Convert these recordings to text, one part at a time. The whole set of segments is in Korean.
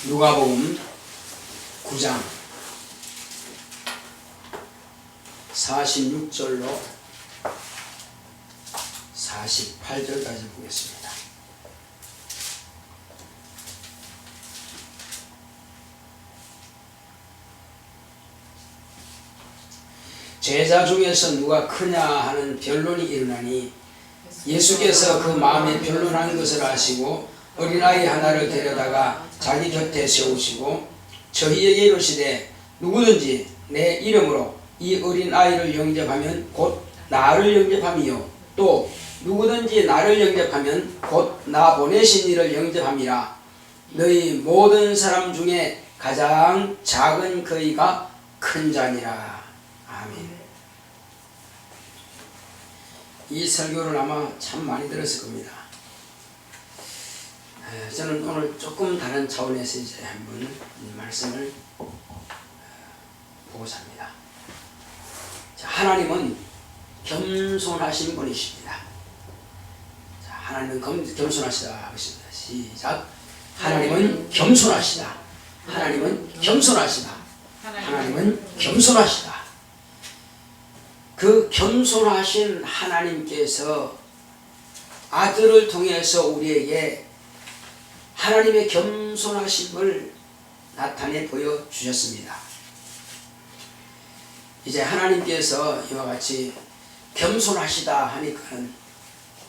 누가복음 9장 46절로 48절까지 보겠습니다. 제자 중에서 누가 크냐 하는 변론이 일어나니 예수께서 그 마음에 변론하는 것을 아시고 어린아이 하나를 데려다가 자기 곁에 세우시고 저희에게 이르시되 누구든지 내 이름으로 이 어린아이를 영접하면 곧 나를 영접함이요 또 누구든지 나를 영접하면 곧 나 보내신 이를 영접함이라. 너희 모든 사람 중에 가장 작은 그이가 큰 자니라. 아멘. 이 설교를 아마 참 많이 들었을 겁니다. 저는 오늘 조금 다른 차원에서 이제 한번 이 말씀을 보고자 합니다. 자, 하나님은 겸손하신 분이십니다. 자, 하나님은 겸손하시다 하겠습니다. 시작. 하나님은 겸손하시다. 하나님은 겸손하시다. 하나님은 겸손하시다. 그 겸손하신 하나님께서 아들을 통해서 우리에게 하나님의 겸손하심을 나타내 보여주셨습니다. 이제 하나님께서 이와 같이 겸손하시다 하니까는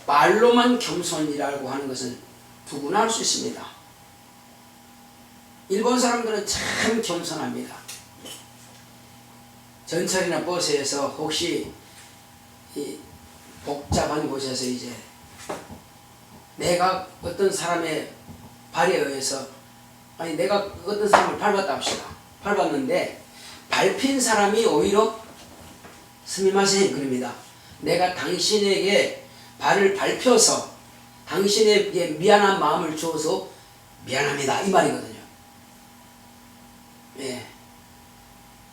말로만 겸손이라고 하는 것은 누구나 할 수 있습니다. 일본 사람들은 참 겸손합니다. 전철이나 버스에서 혹시 이 복잡한 곳에서 이제 내가 어떤 사람의 발에 의해서 내가 어떤 사람을 밟았다 합시다. 밟았는데 밟힌 사람이 오히려 스미마셍 그럽니다. 내가 당신에게 발을 밟혀서 당신에게 미안한 마음을 주어서 미안합니다 이 말이거든요. 예.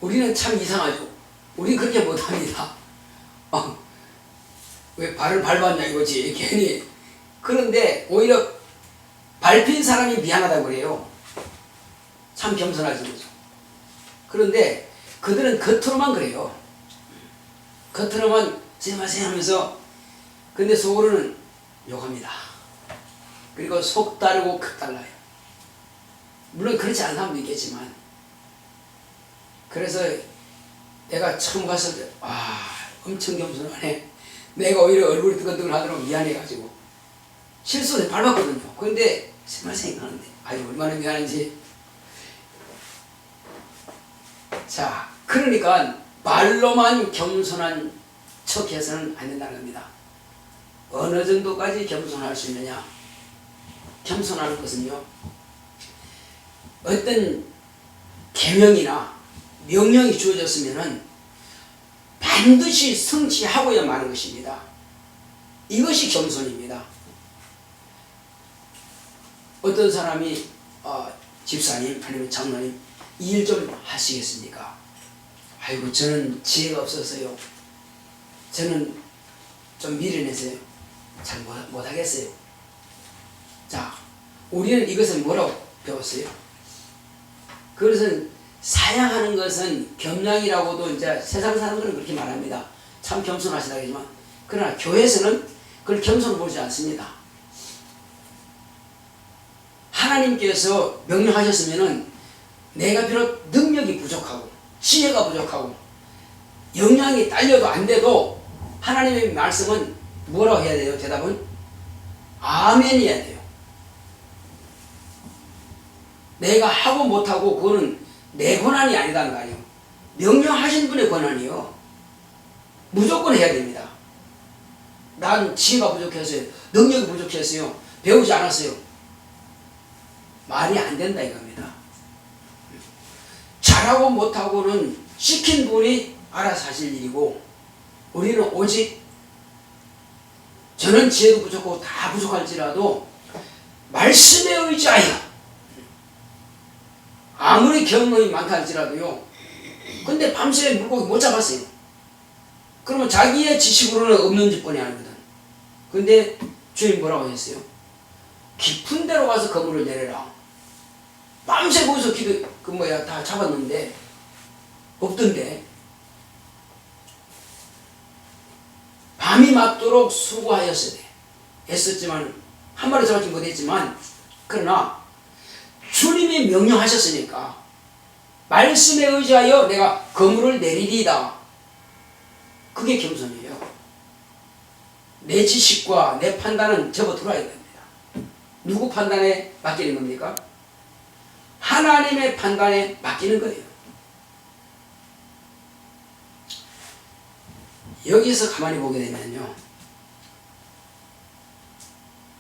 우리는 참 이상하죠. 우리는 그렇게 못합니다. 왜 발을 밟았냐 이거지 괜히. 그런데 오히려 밟힌 사람이 미안하다고 그래요. 참 겸손하지 거죠. 그런데 그들은 겉으로만 그래요. 겉으로만 스미마셍 하면서 근데 속으로는 욕합니다. 그리고 속 다르고 극 달라요. 물론 그렇지 않은 사람도 있겠지만. 그래서 내가 처음 갔을 때 엄청 겸손하네. 내가 오히려 얼굴이 뜨끈뜨끈 하더라고 미안해가지고 실수로 밟았거든요. 그런데 스미마셍 하는데 얼마나 미안한지. 자, 그러니까 말로만 겸손한 척해서는 안 된다는 겁니다. 어느 정도까지 겸손할 수 있느냐? 겸손하는 것은요, 어떤 계명이나 명령이 주어졌으면은 반드시 성취하고야 마는 것입니다. 이것이 겸손입니다. 어떤 사람이 집사님 아니면 장로님 이 일 좀 하시겠습니까? 아이고 저는 지혜가 없어서요. 저는 좀 미련해서요. 잘 못하겠어요. 자, 우리는 이것을 뭐라고 배웠어요? 그것은 사양하는 것은 겸양이라고도 이제 세상 사람들은 그렇게 말합니다. 참 겸손하시다 하지만 그러나 교회에서는 그걸 겸손을 보지 않습니다. 하나님께서 명령하셨으면은 내가 비록 능력이 부족하고 지혜가 부족하고 역량이 딸려도 안 돼도 하나님의 말씀은 뭐라고 해야 돼요? 대답은 아멘이어야 돼요. 내가 하고 못하고 그거는 내 권한이 아니다는 거 아니에요. 명령하신 분의 권한이요. 무조건 해야 됩니다. 난 지혜가 부족해서요. 능력이 부족해서요. 배우지 않았어요. 말이 안 된다 이겁니다. 잘하고 못하고는 시킨 분이 알아서 하실 일이고 우리는 오직 저는 지혜도 부족하고 다 부족할지라도 말씀에 의지하여 아무리 경험이 많다 할지라도요. 근데 밤새 물고기 못 잡았어요. 그러면 자기의 지식으로는 없는 짓뿐이 아니거든. 근데 주님 뭐라고 했어요? 깊은 데로 가서 그물을 내려라. 밤새 거기서 다 잡았는데 없던데. 밤이 맞도록 수고하였어야 돼. 애썼지만 한 마리 잡지 못했지만, 그러나 주님이 명령하셨으니까 말씀에 의지하여 내가 그물을 내리리이다. 그게 겸손이에요. 내 지식과 내 판단은 접어들어야 됩니다. 누구 판단에 맡기는 겁니까? 하나님의 판단에 맡기는 거예요. 여기서 가만히 보게 되면요,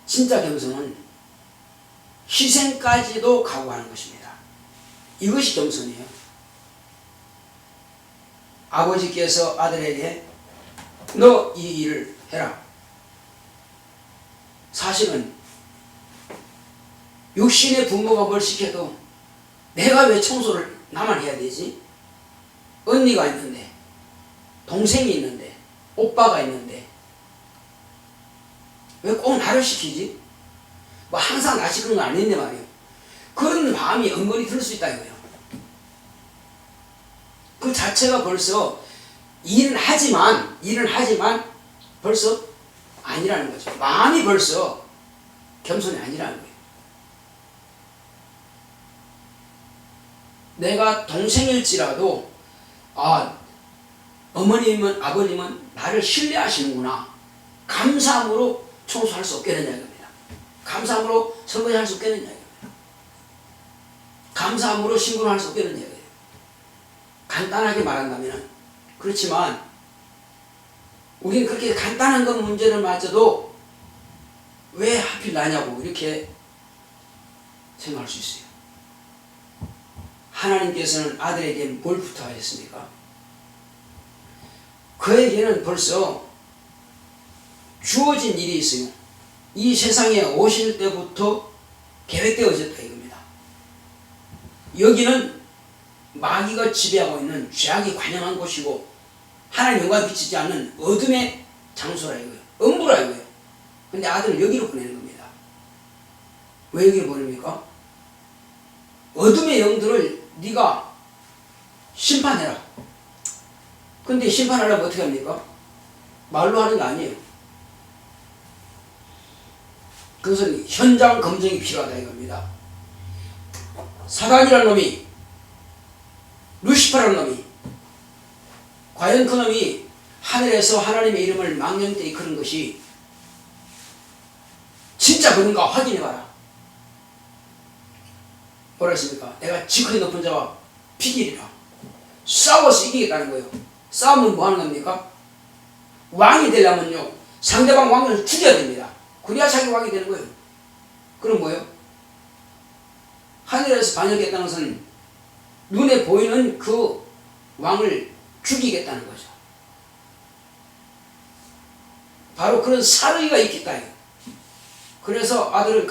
진짜 겸손은 희생까지도 각오하는 것입니다. 이것이 겸손이에요. 아버지께서 아들에게 너 이 일을 해라. 사실은 육신의 부모가 뭘 시켜도 내가 왜 청소를 나만 해야 되지? 언니가 있는데, 동생이 있는데, 오빠가 있는데 왜 꼭 나를 시키지? 뭐 항상 나 시키는 건 아닌데 말이에요. 그런 마음이 은근히 들 수 있다 이거예요. 그 자체가 벌써 일은 하지만 벌써 아니라는 거죠. 마음이 벌써 겸손이 아니라는 거예요. 내가 동생일지라도 어머님은 아버님은 나를 신뢰하시는구나. 감사함으로 청소할 수 없겠느냐 이겁니다. 감사함으로 설거지할 수 없겠느냐 이겁니다. 감사함으로 신고를 할 수 없겠느냐 이거예요. 간단하게 말한다면 그렇지만 우리는 그렇게 간단한 것 문제를 마저도 왜 하필 나냐고 이렇게 생각할 수 있어요. 하나님께서는 아들에게 뭘 부탁하셨습니까? 그에게는 벌써 주어진 일이 있어요. 이 세상에 오실 때부터 계획되어졌다 이겁니다. 여기는 마귀가 지배하고 있는 죄악이 관영한 곳이고 하나님 영광 비치지 않는 어둠의 장소라 이거예요. 음부라 이거예요. 근데 아들을 여기로 보내는 겁니다. 왜 여기로 보냅니까? 어둠의 영들을 네가 심판해라. 근데 심판하려면 어떻게 합니까? 말로 하는 게 아니에요. 그것은 현장 검증이 필요하다 이겁니다. 사단이라는 놈이, 루시퍼라는 놈이, 과연 그 놈이 하늘에서 하나님의 이름을 망령되이 그런 것이 진짜 그런가 확인해봐라. 뭐라 했습니까? 내가 지극히 높은 자와 비기리라. 싸워서 이기겠다는 거예요. 싸움은 뭐 하는 겁니까? 왕이 되려면요, 상대방 왕을 죽여야 됩니다. 그래야 자기 왕이 되는 거예요. 그럼 뭐예요? 하늘에서 반역했다는 것은 눈에 보이는 그 왕을 죽이겠다는 거죠. 바로 그런 사르기가 있겠다. 그래서 아들은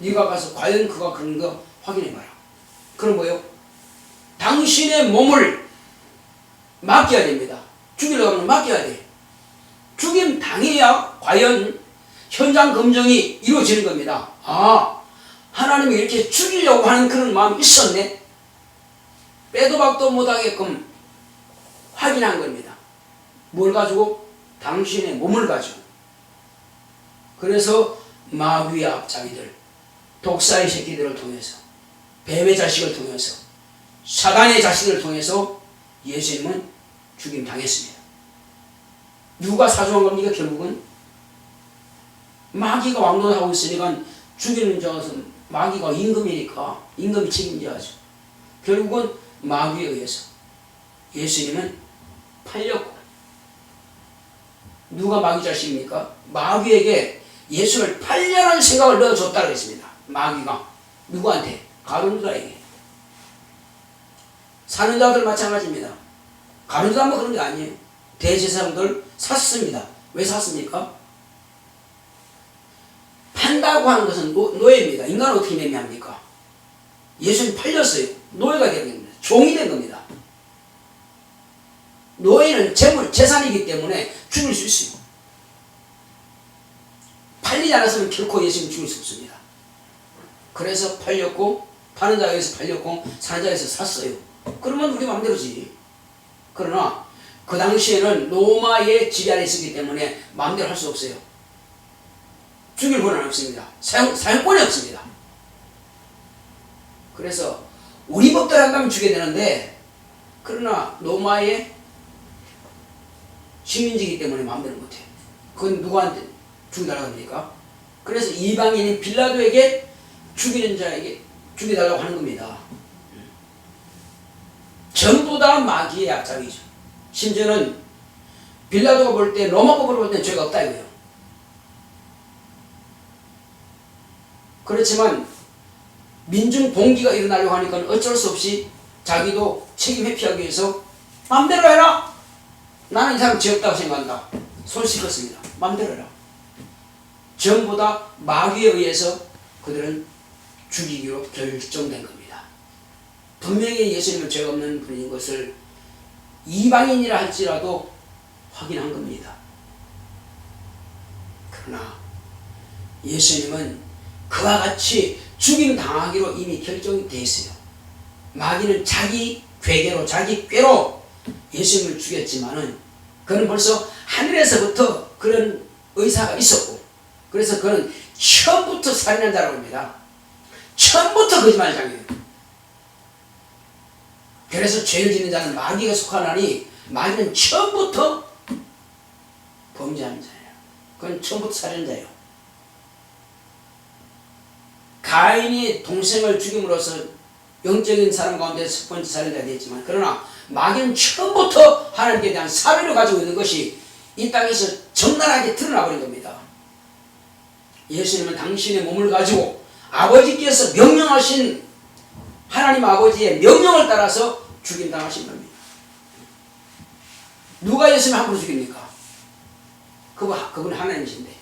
네가 가서 과연 그가 그런 거 확인해봐라. 그럼 뭐예요? 당신의 몸을 맡겨야 됩니다. 죽이려고 하면 맡겨야 돼. 죽임 당해야 과연 현장 검증이 이루어지는 겁니다. 하나님이 이렇게 죽이려고 하는 그런 마음이 있었네. 빼도 박도 못하게끔 확인한 겁니다. 뭘 가지고? 당신의 몸을 가지고. 그래서 마귀의 앞잡이들, 독사의 새끼들을 통해서, 뱀의 자식을 통해서, 사단의 자식을 통해서 예수님은 죽임 당했습니다. 누가 사주한 겁니까? 결국은 마귀가 왕노하고 있으니까 죽이는 자는 마귀가 임금이니까 임금이 책임져야죠. 결국은 마귀에 의해서 예수님은 팔렸고, 누가 마귀 자식입니까? 마귀에게 예수를 팔려는 생각을 넣어줬다고 했습니다. 마귀가 누구한테? 가룟유다에게. 사는 자들 마찬가지입니다. 가룟유다만 그런 게 아니에요. 대제사장들 샀습니다. 왜 샀습니까? 판다고 하는 것은 노예입니다. 인간은 어떻게 매매합니까? 예수님 팔렸어요. 노예가 된 겁니다. 종이 된 겁니다. 노예는 재산이기 때문에 죽일 수 있어요. 팔리지 않았으면 결코 예수님 죽일 수 없습니다. 그래서 팔렸고 파는 자에서 팔렸고 사는 자에서 샀어요. 그러면 우리 마음대로지. 그러나 그 당시에는 로마의 지배 아래 있었기 때문에 마음대로 할 수 없어요. 죽일 권한은 없습니다. 사용권이 없습니다. 그래서 우리 법대로 한다면 죽여야 되는데, 그러나 로마의 식민지이기 때문에 마음대로 못해요. 그건 누구한테 죽여달라고 합니까? 그래서 이방인인 빌라도에게 죽이는 자에게 죽여달라고 하는 겁니다. 전부 다 마귀의 약작이죠. 심지어는 빌라도가 볼 때, 로마법으로 볼 때는 죄가 없다 이거예요. 그렇지만 민중 봉기가 일어나려고 하니까 어쩔 수 없이 자기도 책임 회피하기 위해서 마음대로 해라! 나는 이 사람 죄 없다고 생각한다. 손 씻었습니다. 마음대로 해라. 전부 다 마귀에 의해서 그들은 죽이기로 결정된 겁니다. 분명히 예수님은 죄가 없는 분인 것을 이방인이라 할지라도 확인한 겁니다. 그러나 예수님은 그와 같이 죽임 당하기로 이미 결정이 되어 있어요. 마귀는 자기 괴계로, 자기 꾀로 예수님을 죽였지만은 그는 벌써 하늘에서부터 그런 의사가 있었고, 그래서 그는 처음부터 살인한 자라고 합니다. 처음부터 거짓말장이에요. 그래서 죄를 짓는 자는 마귀가 속하나니 마귀는 처음부터 범죄하는 자예요. 그건 처음부터 살인자예요. 가인이 동생을 죽임으로써 영적인 사람 가운데 첫 번째 살인자가 되었지만, 그러나 마귀는 처음부터 하나님께 대한 사회를 가지고 있는 것이 이 땅에서 적나라하게 드러나 버린 겁니다. 예수님은 당신의 몸을 가지고 아버지께서 명령하신 하나님 아버지의 명령을 따라서 죽임당하신 겁니다. 누가 예수님을 함부로 죽입니까? 그분 하나님이신데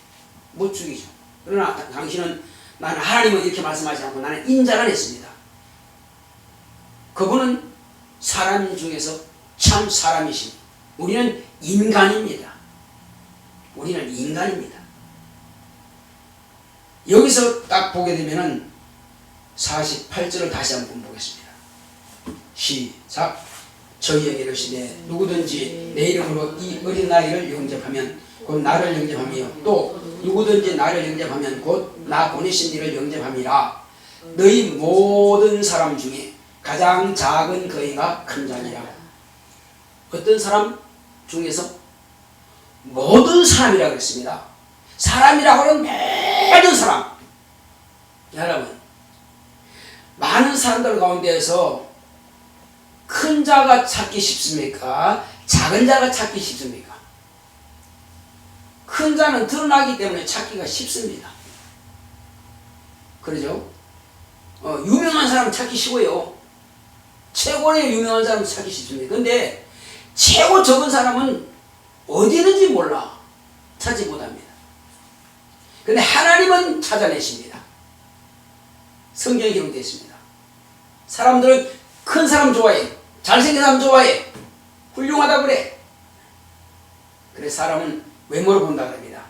못 죽이죠. 그러나 당신은, 나는 하나님은 이렇게 말씀하지 않고 나는 인자를 했습니다. 그분은 사람 중에서 참 사람이십니다. 우리는 인간입니다. 우리는 인간입니다. 여기서 딱 보게 되면은 48절을 다시 한번 보겠습니다. 시작. 저희에게 이르시되 누구든지 내 이름으로 이 어린 나이를 영접하면 곧 나를 영접하며 또 누구든지 나를 영접하면 곧 나 보내신 이를 영접함이라. 너희 모든 사람 중에 가장 작은 그이가 큰 자니라. 어떤 사람 중에서? 모든 사람이라고 했습니다. 사람이라고 하는 모든 사람. 여러분, 많은 사람들 가운데에서 큰 자가 찾기 쉽습니까? 작은 자가 찾기 쉽습니까? 큰 자는 드러나기 때문에 찾기가 쉽습니다. 그러죠? 유명한 사람 찾기 쉬워요. 최고의 유명한 사람 찾기 쉽습니다. 근데 최고 적은 사람은 어디 있는지 몰라. 찾지 못합니다. 근데 하나님은 찾아내십니다. 성경에 기록되어 있습니다. 사람들은 큰 사람 좋아해. 잘생긴 사람 좋아해. 훌륭하다 그래. 그래서 사람은 외모를 본다 그럽니다.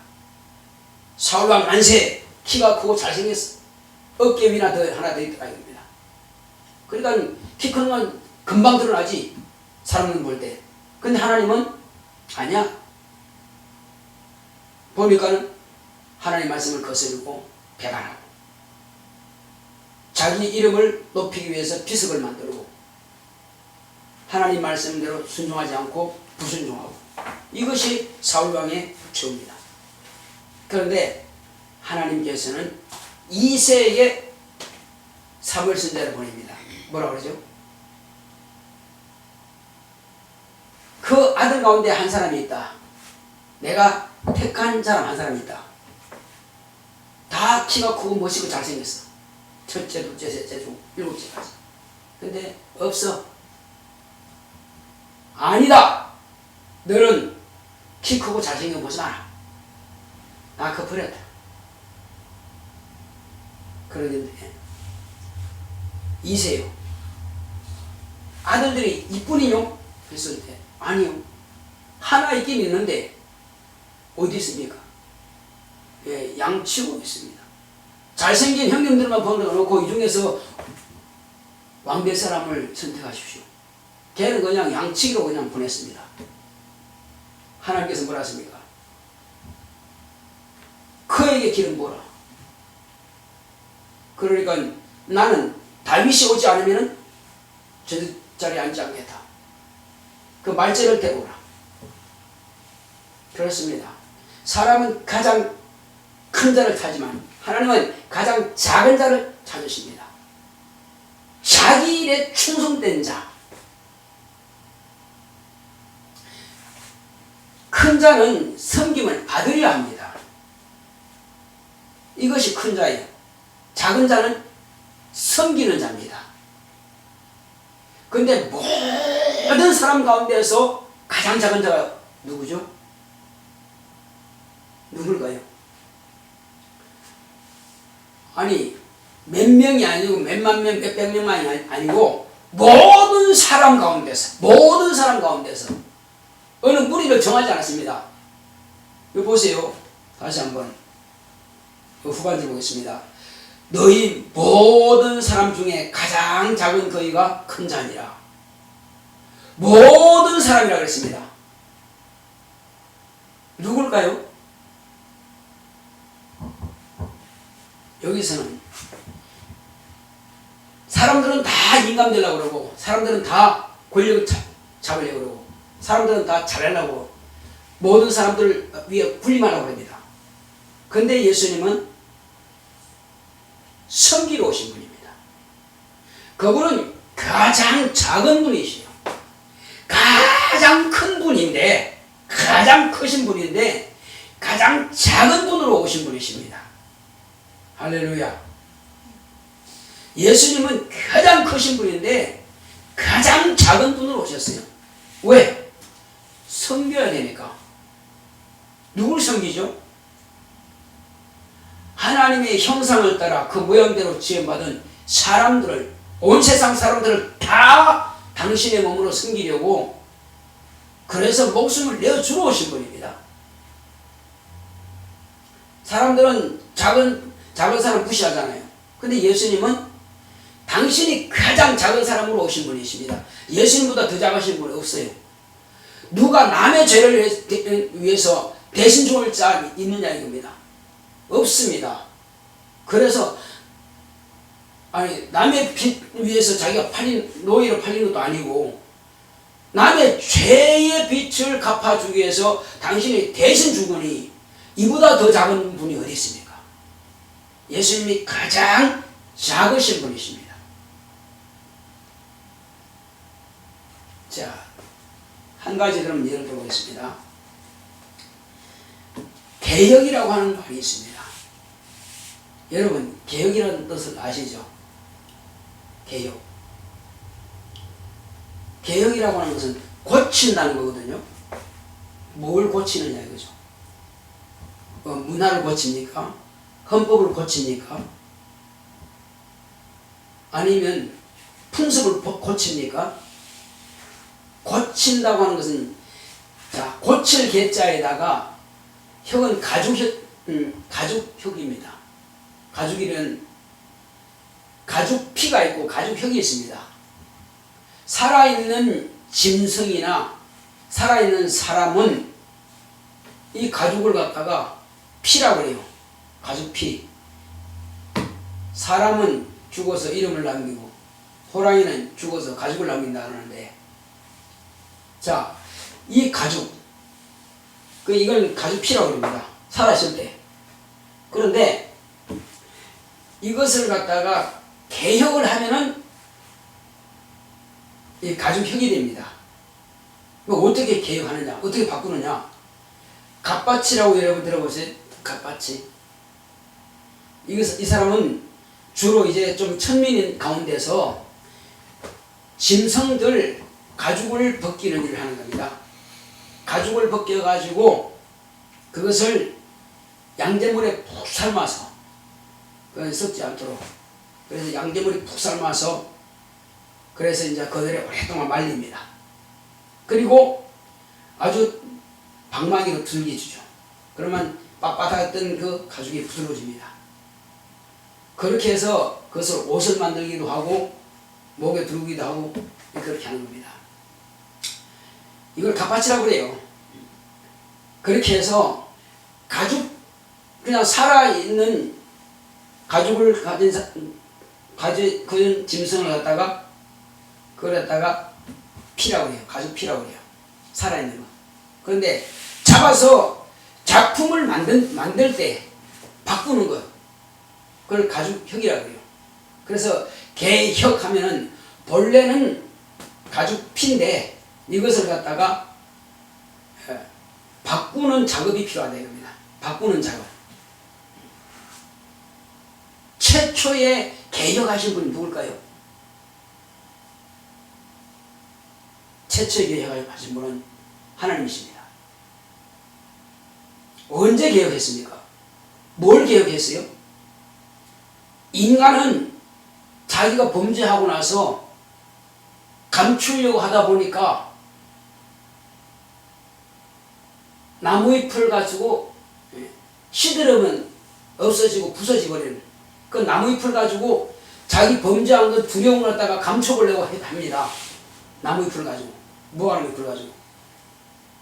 사울왕 만세, 키가 크고 잘생겼어. 어깨 위나 더 하나 더 있더라 이겁니다. 그러니까 키 크는 건 금방 드러나지, 사람은 볼 때. 근데 하나님은 아니야. 보니까는 하나님 말씀을 거스르고 배반하고 자기 이름을 높이기 위해서 비석을 만들고 하나님 말씀대로 순종하지 않고 불순종하고, 이것이 사울왕의 죄입니다. 그런데 하나님께서는 이새에게 사무엘 선지자를 보냅니다. 뭐라 그러죠? 그 아들 가운데 한 사람이 있다. 내가 택한 사람 한 사람이 있다. 다 키가 크고 멋있고 잘생겼어. 첫째, 둘째, 셋째, 일곱째까지. 근데 없어. 아니다. 너는 키 크고 잘생긴 거 보지 마라. 나 그거 버렸다. 그러는데 이세요. 아들들이 이뿐이요? 했을 때 아니요. 하나 있긴 있는데 어디 있습니까? 예, 양치고 있습니다. 잘생긴 형님들만 보내놓고 이 중에서 왕대 사람을 선택하십시오. 걔는 그냥 양치기로 그냥 보냈습니다. 하나님께서 뭐라 하십니까? 그에게 기름 부어라. 그러니까 나는 다윗이 오지 않으면 저 자리에 앉지 않겠다. 그 말재를 대고라. 그렇습니다. 사람은 가장 큰 자를 타지만 하나님은 가장 작은 자를 찾으십니다. 자기 일에 충성된 자. 큰 자는 섬김을 받으려 합니다. 이것이 큰 자예요. 작은 자는 섬기는 자입니다. 그런데 모든 사람 가운데서 가장 작은 자가 누구죠? 누굴까요? 아니 몇 명이 아니고 몇만 명, 몇백 명만이 아니고 모든 사람 가운데서 어느 무리를 정하지 않았습니다. 이거 보세요. 다시 한번 후반절 보겠습니다. 너희 모든 사람 중에 가장 작은 너희가 큰 자니라. 모든 사람이라 그랬습니다. 누굴까요? 여기서는 사람들은 다 인감 되려고 그러고 사람들은 다 권력을 잡으려고 그러고 사람들은 다 잘하려고 모든 사람들 위에 군림하려고 합니다. 그런데 예수님은 섬기러 오신 분입니다. 그분은 가장 작은 분이시요. 가장 큰 분인데 가장 크신 분인데 가장 작은 분으로 오신 분이십니다. 할렐루야. 예수님은 가장 크신 분인데 가장 작은 분으로 오셨어요. 왜? 섬겨야 되니까. 누굴 섬기죠? 하나님의 형상을 따라 그 모양대로 지음받은 사람들을, 온 세상 사람들을 다 당신의 몸으로 섬기려고 그래서 목숨을 내어주러 오신 분입니다. 사람들은 작은 사람 무시하잖아요. 근데 예수님은 당신이 가장 작은 사람으로 오신 분이십니다. 예수님보다 더 작으신 분이 없어요. 누가 남의 죄를 위해서 대신 죽을 자 있느냐 이겁니다. 없습니다. 그래서 남의 빚 위해서 자기가 노예로 팔린 것도 아니고 남의 죄의 빚을 갚아주기 위해서 당신이 대신 죽으니 이보다 더 작은 분이 어디 있습니까? 예수님이 가장 작으신 분이십니다. 자, 한 가지 그럼 예를 들어보겠습니다. 개혁이라고 하는 말이 있습니다. 여러분, 개혁이라는 뜻을 아시죠? 개혁. 개혁이라고 하는 것은 고친다는 거거든요. 뭘 고치느냐 이거죠. 문화를 고칩니까? 헌법을 고칩니까? 아니면 풍습을 고칩니까? 고친다고 하는 것은, 자, 고칠 개자에다가 혁은 가죽혁입니다. 가죽이는 가죽피가 있고 가죽혁이 있습니다. 살아있는 짐승이나 살아있는 사람은 이 가죽을 갖다가 피라고 해요. 가죽피. 사람은 죽어서 이름을 남기고 호랑이는 죽어서 가죽을 남긴다 하는데, 자, 이 가죽, 이걸 가죽피라고 합니다. 살아있을 때. 그런데 이것을 갖다가 개혁을 하면은 이 가죽혁이 됩니다. 어떻게 개혁하느냐, 어떻게 바꾸느냐? 갓바치라고 여러분 들어보세요. 갓바치. 이 사람은 주로 이제 좀 천민인 가운데서 짐승들 가죽을 벗기는 일을 하는 겁니다. 가죽을 벗겨가지고 그것을 양재물에 푹 삶아서, 그건 썩지 않도록, 그래서 양재물이 푹 삶아서, 그래서 이제 그들에 오랫동안 말립니다. 그리고 아주 방망이로 들기주죠. 그러면 빳빳했던 그 가죽이 부드러워집니다. 그렇게 해서 그것을 옷을 만들기도 하고 목에 두르기도 하고 그렇게 하는 겁니다. 이걸 갑바치라고 그래요. 그렇게 해서 가죽, 그냥 살아있는 가죽을 가진 짐승을 갖다가 그걸 갖다가 피라고 해요. 가죽 피라고 해요. 살아있는 거. 그런데 잡아서 작품을 만들 때 바꾸는 것, 그걸 가죽혁이라고 해요. 그래서 개혁 하면은 본래는 가죽 피인데 이것을 갖다가 바꾸는 작업이 필요하다 이겁니다. 바꾸는 작업. 최초에 개혁하신 분이 누굴까요? 최초에 개혁하신 분은 하나님이십니다. 언제 개혁했습니까? 뭘 개혁했어요? 인간은 자기가 범죄하고 나서 감추려고 하다 보니까 나무잎을 가지고 시들으면 없어지고 부서져 버리는 그 나무잎을 가지고 자기 범죄한 그 두려움을 갖다가 감춰보려고 합니다. 나무잎을 가지고, 무화과 잎을 가지고.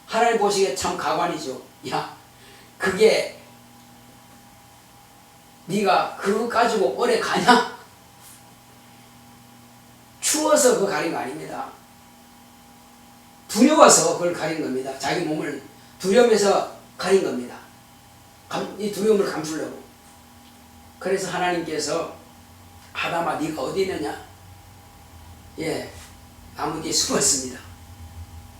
하나님 보시기에 참 가관이죠. 야, 그게 네가 그거 가지고 오래 가냐? 추워서 그거 가린 거 아닙니다. 두려워서 그걸 가린 겁니다. 자기 몸을 두려움에서 가린 겁니다. 이 두려움을 감추려고. 그래서 하나님께서 아담아 네가 어디 있느냐? 예, 나무 뒤에 숨었습니다.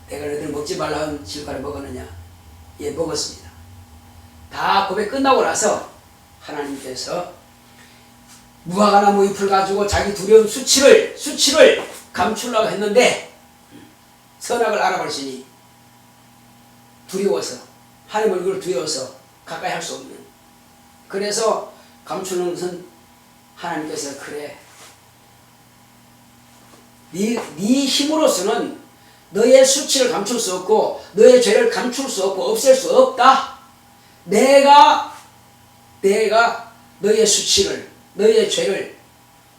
내가 너희들 먹지 말라는 실과를 먹었느냐? 예, 먹었습니다. 다 고백 끝나고 나서 하나님께서 무화과나무 잎을 가지고 자기 두려운 수치를 감추려고 했는데 선악을 알아버리시니 두려워서, 하나님 얼굴을 두려워서 가까이 할 수 없는, 그래서 감추는 것은 하나님께서 그래 네 힘으로서는 너의 수치를 감출 수 없고 너의 죄를 감출 수 없고 없앨 수 없다. 내가 너의 수치를, 너의 죄를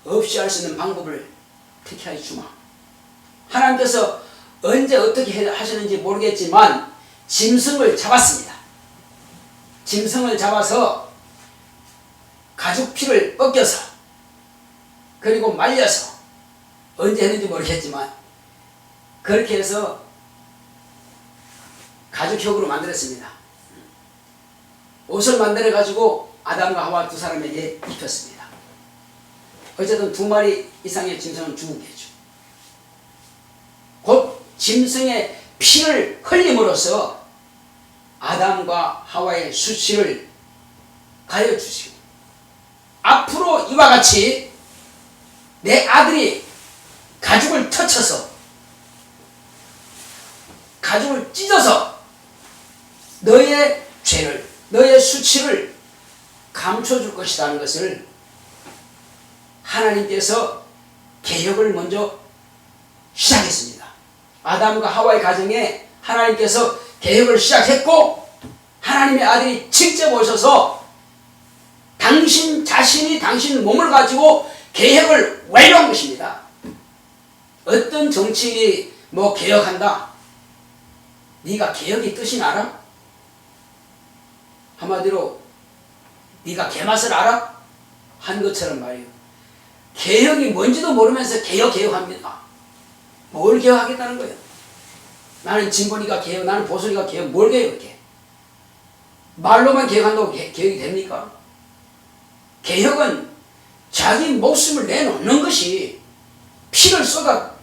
없이 할 수 있는 방법을 택하여 주마. 하나님께서 언제 어떻게 하시는지 모르겠지만 짐승을 잡았습니다. 짐승을 잡아서 가죽 피를 벗겨서 그리고 말려서, 언제 했는지 모르겠지만 그렇게 해서 가죽혁으로 만들었습니다. 옷을 만들어 가지고 아담과 하와 두 사람에게 입혔습니다. 어쨌든 2마리 이상의 짐승은 죽었겠죠. 곧 짐승의 피를 흘림으로써 아담과 하와의 수치를 가려주시고, 앞으로 이와 같이 내 아들이 가죽을 터쳐서, 가죽을 찢어서 너의 죄를, 너의 수치를 감춰줄 것이라는 것을 하나님께서 개혁을 먼저 시작했습니다. 아담과 하와의 가정에 하나님께서 개혁을 시작했고, 하나님의 아들이 직접 오셔서 당신 자신이 당신 몸을 가지고 개혁을 완료한 것입니다. 어떤 정치인이 뭐 개혁한다, 네가 개혁의 뜻이 알아? 한마디로 네가 개맛을 알아? 한 것처럼 말이에요. 개혁이 뭔지도 모르면서 개혁합니다. 뭘 개혁하겠다는 거예요? 나는 진보니까 개혁, 나는 보수니까 개혁, 뭘 개혁해? 말로만 개혁한다고 개혁이 됩니까? 개혁은 자기 목숨을 내놓는 것이, 피를 쏟아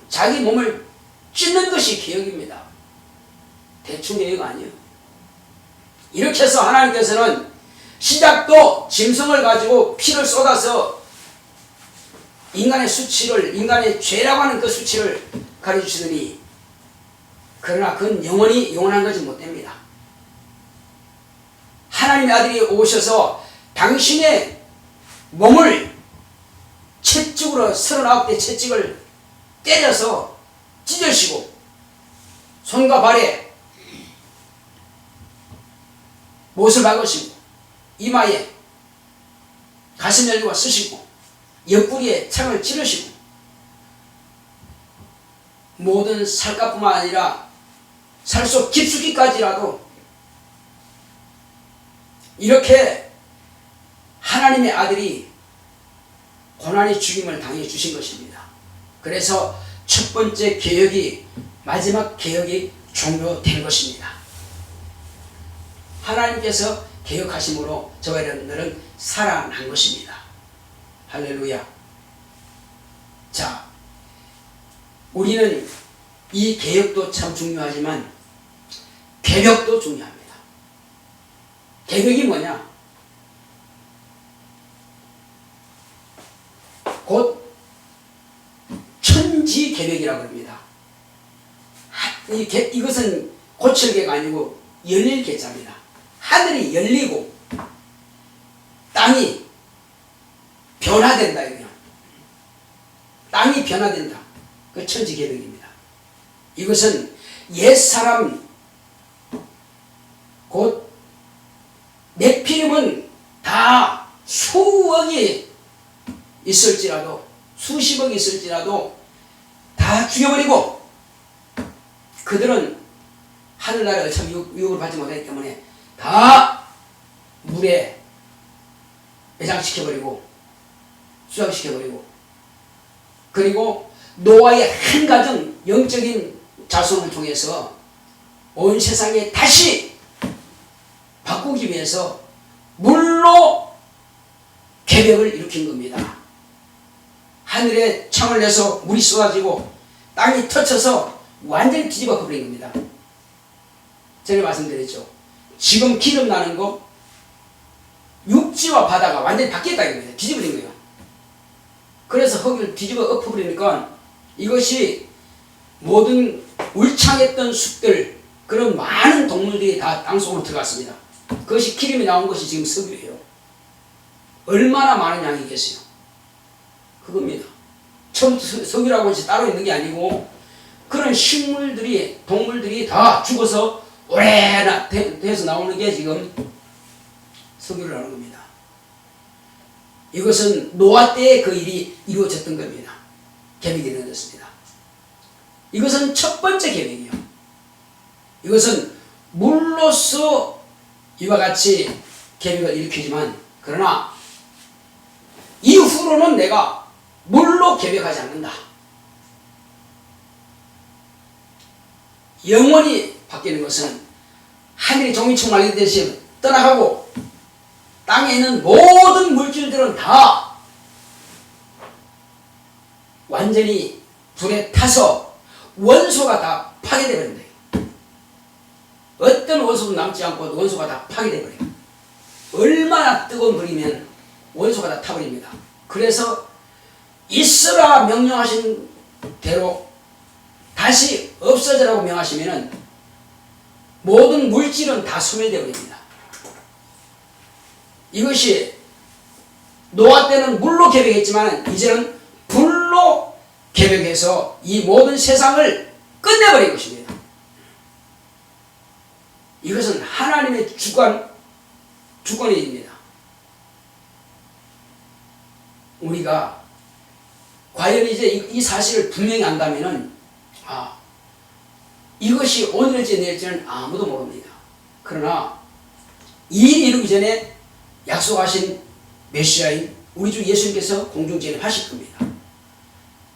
자기 몸을 찢는 것이 개혁입니다. 대충 개혁 아니에요. 이렇게 해서 하나님께서는 시작도 짐승을 가지고 피를 쏟아서 인간의 수치를, 인간의 죄라고 하는 그 수치를 가르치시더니, 그러나 그건 영원한 것이 못됩니다. 하나님의 아들이 오셔서 당신의 몸을 채찍으로 39대 채찍을 때려서 찢으시고, 손과 발에 못을 박으시고, 이마에 가슴 열기와 쓰시고, 옆구리에 창을 찌르시고, 모든 살갗뿐만 아니라 살 속 깊숙이까지라도 이렇게 하나님의 아들이 고난의 죽임을 당해 주신 것입니다. 그래서 첫 번째 개혁이 마지막 개혁이 종료된 것입니다. 하나님께서 개혁하심으로 저와 여러분들은 살아난 것입니다. 할렐루야. 자, 우리는 이 개혁도 참 중요하지만 개벽도 중요합니다. 개벽이 뭐냐? 곧 천지개벽이라고 합니다. 이것은 고철개가 아니고 열릴 개자입니다. 하늘이 열리고 땅이 변화된다. 이거요. 땅이 변화된다. 그 천지개벽입니다. 이것은 옛사람 곧 네피림은 다 수억이 있을지라도 수십억이 있을지라도 다 죽여버리고 그들은 하늘나라에 참 유혹을 받지 못하기 때문에 다 물에 매장시켜버리고 수장시켜버리고 그리고 노아의 한 가정 영적인 자손을 통해서 온 세상에 다시 바꾸기 위해서 물로 개벽을 일으킨 겁니다. 하늘에 창을 내서 물이 쏟아지고 땅이 터쳐서 완전히 뒤집어 버린 겁니다. 전에 말씀드렸죠. 지금 기름 나는 거 육지와 바다가 완전히 바뀌었다 이겁니다. 뒤집어진 거예요. 그래서 거기를 뒤집어 엎어버리니까 이것이 모든 울창했던 숲들 그런 많은 동물들이 다 땅속으로 들어갔습니다. 그것이 기름이 나온 것이 지금 석유예요. 얼마나 많은 양이겠어요. 그겁니다. 처음부터 석유라고 해서 따로 있는 게 아니고 그런 식물들이 동물들이 다 죽어서 오래나 돼서 나오는 게 지금 석유라는 겁니다. 이것은 노아 때에 그 일이 이루어졌던 겁니다. 계획이 이루어졌습니다. 이것은 첫 번째 계획이에요. 이것은 물로서 이와 같이 계획을 일으키지만 그러나 이후로는 내가 물로 계획하지 않는다. 영원히 바뀌는 것은 하늘이 종이총 말리듯이 떠나가고 땅에 있는 모든 물질들은 다 완전히 불에 타서 원소가 다 파괴되어 버린다. 어떤 원소도 남지 않고 원소가 다 파괴되어 버려요. 얼마나 뜨거운 불이면 원소가 다 타버립니다. 그래서 있으라 명령하신 대로 다시 없어져라고 명하시면은 모든 물질은 다 소멸되어 버립니다. 이것이 노아 때는 물로 계획했지만 이제는 불로 계획해서 이 모든 세상을 끝내버린 것입니다. 이것은 하나님의 주권입니다. 우리가 과연 이제 이 사실을 분명히 안다면은 이것이 오늘일지 내일지는 아무도 모릅니다. 그러나 이 일이 이루기 전에 약속하신 메시아인 우리 주 예수님께서 공중재림하실 겁니다.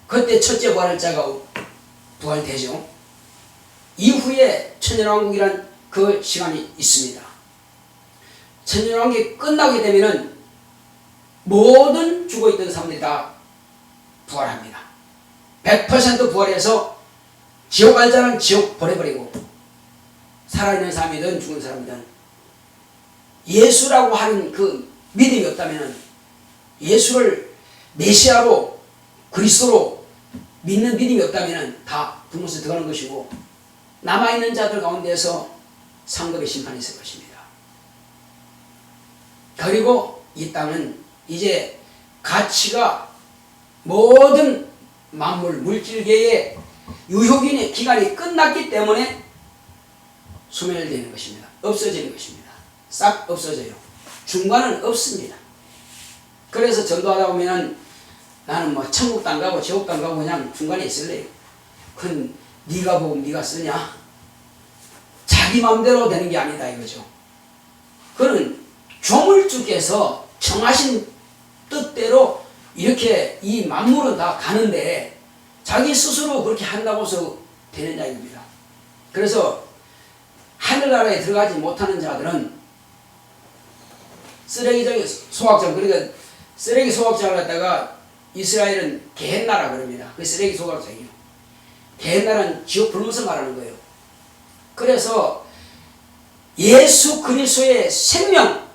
그때 첫째 부활자가 부활되죠. 이후에 천년왕국이란 그 시간이 있습니다. 천년왕국이 끝나게 되면은 모든 죽어있던 사람들이 다 부활합니다. 100% 부활해서 지옥 갈 자는 지옥 보내버리고 살아있는 사람이든 죽은 사람이든 예수라고 하는 그 믿음이 없다면 예수를 메시아로 그리스도로 믿는 믿음이 없다면 다 불못에 들어가는 것이고 남아있는 자들 가운데서 상급의 심판이 있을 것입니다. 그리고 이 땅은 이제 가치가 모든 만물 물질계의 유효기의 기간이 끝났기 때문에 소멸되는 것입니다. 없어지는 것입니다. 싹 없어져요. 중간은 없습니다. 그래서 전도하다 보면 나는 뭐 천국도 안 가고 지옥도 안 가고 그냥 중간에 있을래요. 그건 네가 보고 네가 쓰냐? 자기 마음대로 되는 게 아니다 이거죠. 그는 조물주께서 정하신 뜻대로 이렇게 이 만물은 다 가는데 자기 스스로 그렇게 한다고 해서 되느냐 이겁니다. 그래서 하늘나라에 들어가지 못하는 자들은 쓰레기장의 소각장, 그러니까 쓰레기 소각장을 갖다가 이스라엘은 게헨나라 그럽니다. 그 쓰레기 소각장이요. 게헨나라는 지옥 불문서 말하는 거예요. 그래서 예수 그리스도의 생명,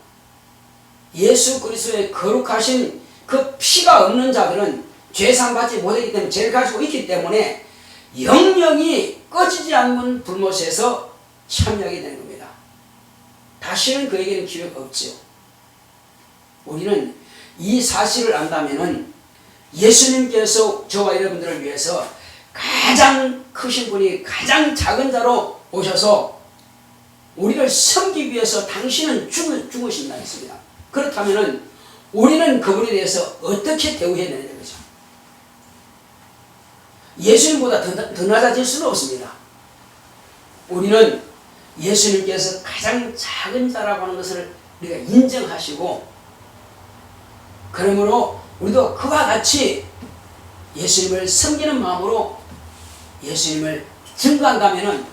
예수 그리스도의 거룩하신 그 피가 없는 자들은 죄상 받지 못하기 때문에 죄를 가지고 있기 때문에 영영이 꺼지지 않는 불못에서 참여하게 되는 겁니다. 다시는 그에게는 기회가 없죠. 우리는 이 사실을 안다면은 예수님께서 저와 여러분들을 위해서 가장 크신 분이 가장 작은 자로 오셔서 우리를 섬기기 위해서 당신은 죽으신다 했습니다. 그렇다면은 우리는 그분에 대해서 어떻게 대우해야 되는 거죠? 예수님보다 더 낮아질 수는 없습니다. 우리는 예수님께서 가장 작은 자라고 하는 것을 우리가 인정하시고, 그러므로 우리도 그와 같이 예수님을 섬기는 마음으로 예수님을 증거한다면은,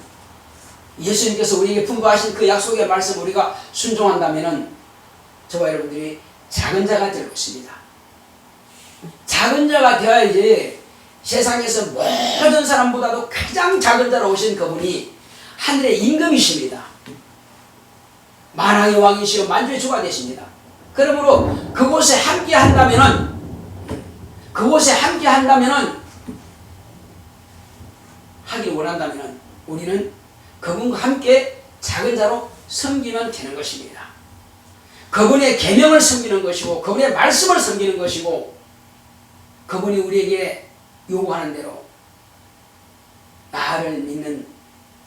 예수님께서 우리에게 분부하신 그 약속의 말씀 우리가 순종한다면은 저와 여러분들이 작은 자가 될 것입니다. 작은 자가 되어야지 세상에서 모든 사람보다도 가장 작은 자로 오신 그분이 하늘의 임금이십니다. 만왕의 왕이시고 만주의 주가 되십니다. 그러므로 그곳에 함께 한다면은 하길 원한다면은 우리는 그분과 함께 작은 자로 섬기면 되는 것입니다. 그분의 계명을 섬기는 것이고 그분의 말씀을 섬기는 것이고, 그분이 우리에게 요구하는 대로 나를 믿는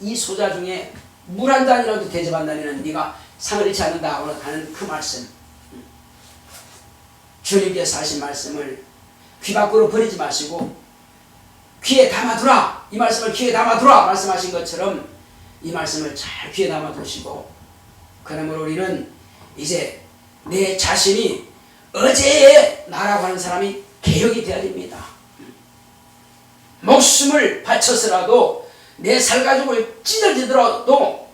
이 소자 중에 물 한 잔이라도 대접한다면 네가 상을 잃지 않는다 하는 그 말씀, 주님께서 하신 말씀을 귀 밖으로 버리지 마시고 귀에 담아두라, 이 말씀을 귀에 담아두라 말씀하신 것처럼 이 말씀을 잘 귀에 담아두시고, 그러므로 우리는 이제 내 자신이 어제의 나라고 하는 사람이 개혁이 되어야 됩니다. 목숨을 바쳐서라도 내 살가죽을 찢어지더라도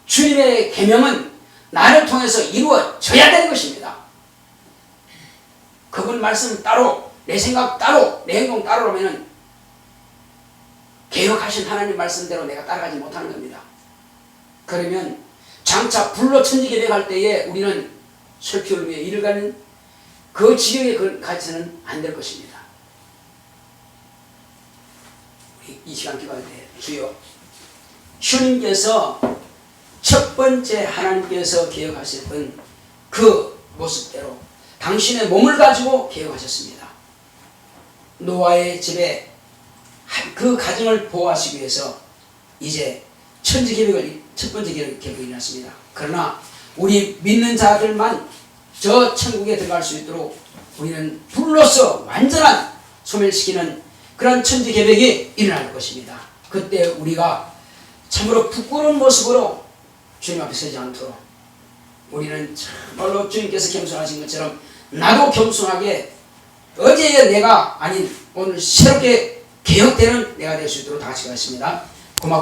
주님의 계명은 나를 통해서 이루어져야 되는 것입니다. 그분 말씀 따로, 내 생각 따로, 내 행동 따로라면 개혁하신 하나님 말씀대로 내가 따라가지 못하는 겁니다. 그러면 장차 불로 천지개벽할 때에 우리는 설교를 위해 일을 가는 그 지경에 가서는 안 될 것입니다. 이 시간 기도할 때 주여, 주님께서 첫 번째 하나님께서 개혁하셨던 그 모습대로 당신의 몸을 가지고 개혁하셨습니다. 노아의 집에 그 가정을 보호하시기 위해서 이제 천지개벽을 첫 번째 개혁이 일어났습니다. 그러나 우리 믿는 자들만 저 천국에 들어갈 수 있도록 우리는 불로서 완전한 소멸시키는 그런 천지개벽이 일어날 것입니다. 그때 우리가 참으로 부끄러운 모습으로 주님 앞에 서지 않도록 우리는 참말로 주님께서 겸손하신 것처럼 나도 겸손하게 어제의 내가 아닌 오늘 새롭게 개혁되는 내가 될 수 있도록 다 같이 가겠습니다. 고맙고